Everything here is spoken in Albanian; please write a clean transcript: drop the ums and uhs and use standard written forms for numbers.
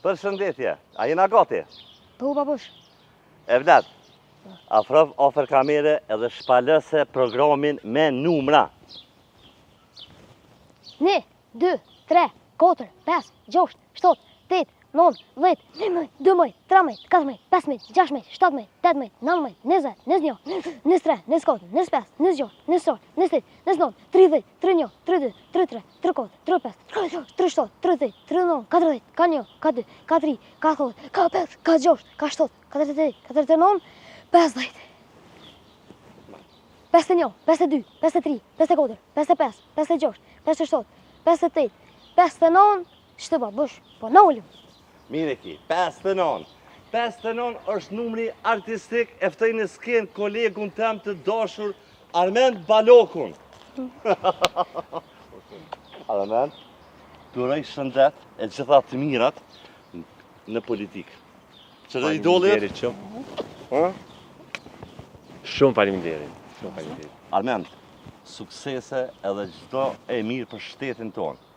Përshëndetje, a jena gati? Po, babush. Evlat, afrof ofër kamere edhe shpalëse programin me numra. 1, 2, 3, 4, 5, 6, 7, 8, 9, 10, 11, 12, 13, 14, 15, 16, 17, 18, 19, 20, 21, 23, 24, 25, 26, 27, 28, 29, 30, 31, 32, 33, 34, 35, 36, 37, 38, 39, 40, 41, 42, 43, 44, 45, 46, 47, 48, 49, 50. 51, 52, 53, 54, 55, 56, 57, 58, 59, shtë babush, po në ullim. Mire ki, 59. 59 është numri artistik e ftoj në skenë kolegun tem të dashur Armend Balokun. Armend, të uroj shëndet e gjitha të mirat në politikë. Që dhe idolit? Shumë faleminderit. Armend, suksese edhe çdo e mirë për shtetin tonë.